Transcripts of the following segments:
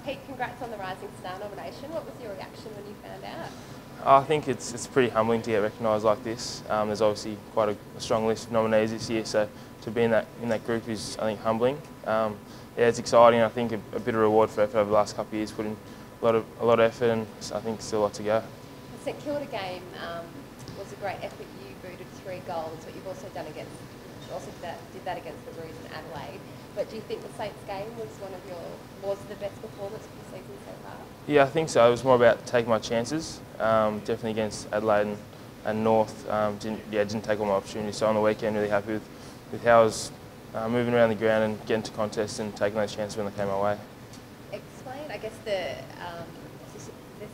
Pete, congrats on the Rising Star nomination. What was your reaction when you found out? I think it's pretty humbling to get recognised like this. There's obviously quite a strong list of nominees this year, so to be in that group is, I think, humbling. Yeah, it's exciting. I think a bit of reward for effort over the last couple of years, put in a lot of effort, and I think still a lot to go. The St Kilda game was a great effort. You booted 3 goals, but you've also did that against the Roos and Adelaide. But do you think the Saints game was the best performance of the season so far? Yeah, I think so. It was more about taking my chances. Definitely against Adelaide and North. Didn't take all my opportunities. So on the weekend, really happy with how I was moving around the ground and getting to contests and taking those chances when they came my way. Explain, I guess, the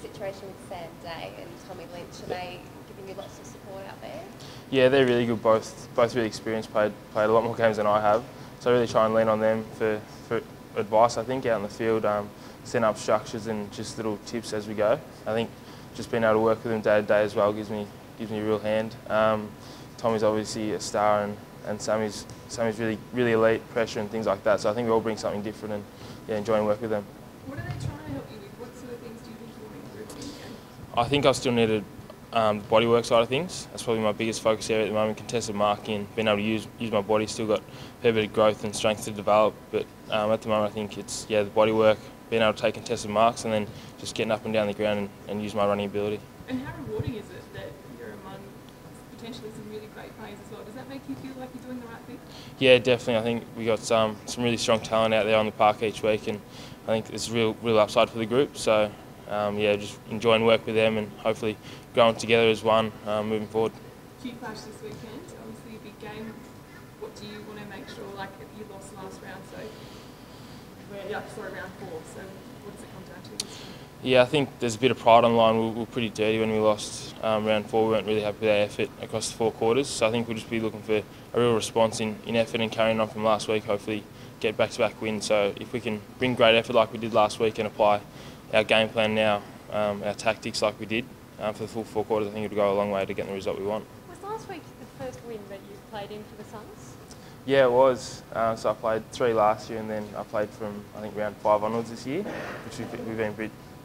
situation with Sam Day and Tommy Lynch. Are they giving you lots of support out there? Yeah, they're really good. Both really experienced. Played a lot more games than I have. So I really try and lean on them for advice, I think, out in the field, setting up structures and just little tips as we go. I think just being able to work with them day to day as well gives me a real hand. Tommy's obviously a star, and Sammy's really elite, pressure and things like that. So I think we all bring something different, and yeah, enjoying working with them. What are they trying to help you with? What sort of things do you think you want to improve on in the game? I think I still needed the bodywork side of things. That's probably my biggest focus area at the moment. Contested marking, being able to use my body. Still got a fair bit of growth and strength to develop, but at the moment I think it's the bodywork, being able to take contested marks, and then just getting up and down the ground and use my running ability. And how rewarding is it that you're among potentially some really great players as well? Does that make you feel like you're doing the right thing? Yeah, definitely. I think we got some really strong talent out there on the park each week, and I think it's real upside for the group. So just enjoying work with them and hopefully growing together as one moving forward. Huge clash this weekend, obviously a big game. What do you want to make sure, like you lost last round, so round 4, so what does it come down to this one? Yeah, I think there's a bit of pride on the line. We were pretty dirty when we lost round 4. We weren't really happy with our effort across the 4 quarters, so I think we'll just be looking for a real response in effort and carrying on from last week, hopefully get back-to-back wins. So if we can bring great effort like we did last week and apply our game plan now, our tactics like we did for the full 4 quarters, I think it'll go a long way to getting the result we want. Was last week the first win that you played in for the SUNS? Yeah, it was. So I played 3 last year, and then I played from, I think, round 5 onwards this year, which we've been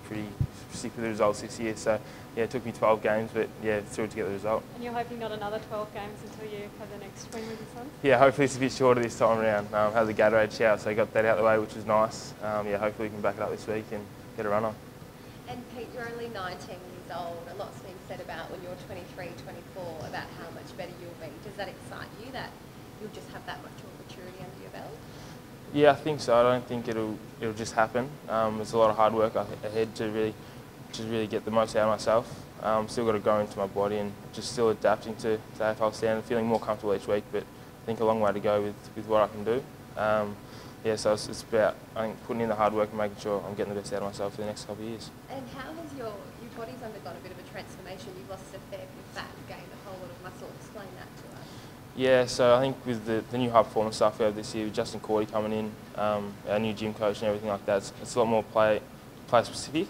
pretty sick with the results this year. So yeah, it took me 12 games, but yeah, thrilled to get the result. And you're hoping not another 12 games until you have the next win with the SUNS? Yeah, hopefully it's a bit shorter this time around. Had the Gatorade shout, so I got that out of the way, which was nice. Hopefully we can back it up this week and get a run on. And Pete, you're only 19 years old. A lot's been said about when you're 23, 24, about how much better you'll be. Does that excite you, that you'll just have that much more maturity under your belt? Yeah, I think so. I don't think it'll just happen. There's a lot of hard work ahead to really get the most out of myself. Still got to grow into my body and just still adapting to AFL standard, feeling more comfortable each week, but I think a long way to go with what I can do. So it's about, I think, putting in the hard work and making sure I'm getting the best out of myself for the next couple of years. And how has your body's undergone a bit of a transformation? You've lost a fair bit of fat and gained a whole lot of muscle. Explain that to us. Yeah, so I think with the new high performance stuff we have this year, with Justin Cordy coming in, our new gym coach and everything like that, it's a lot more play specific.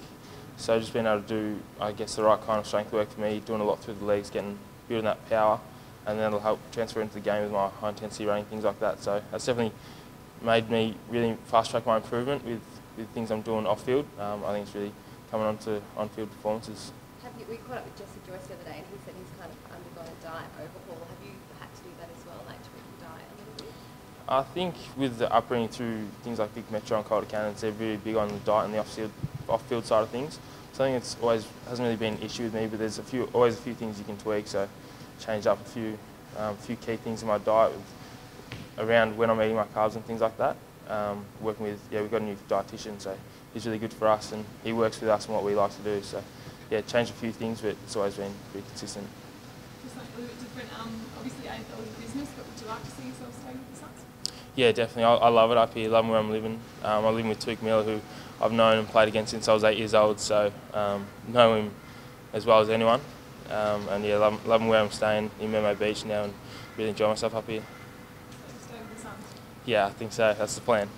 So just being able to do, I guess, the right kind of strength work for me, doing a lot through the legs, building that power, and then it'll help transfer into the game with my high intensity running, things like that. So that's definitely made me really fast track my improvement with things I'm doing off field. I think it's really coming on to on-field performances. We caught up with Jesse Joyce the other day, and he said he's kind of undergone a diet overhaul. Have you had to do that as well, like tweak your diet a little bit? I think with the upbringing through things like Big Metro and Calder Cannons, they're really big on the diet and the off-field side of things. So I think hasn't really been an issue with me, but there's always a few things you can tweak. So change up a few key things in my diet around when I'm eating my carbs and things like that. Working with, we've got a new dietitian, so he's really good for us, and he works with us and what we like to do. So yeah, changed a few things, but it's always been pretty consistent. Just like a little bit different. Obviously AFL is business, but would you like to see yourself stay with the SUNS? Yeah, definitely. I love it up here. Love where I'm living. I'm living with Tuke Miller, who I've known and played against since I was 8 years old, so know him as well as anyone. And yeah, loving where I'm staying in Mermaid Beach now, and really enjoy myself up here. So stay with the SUNS? Yeah, I think so. That's the plan.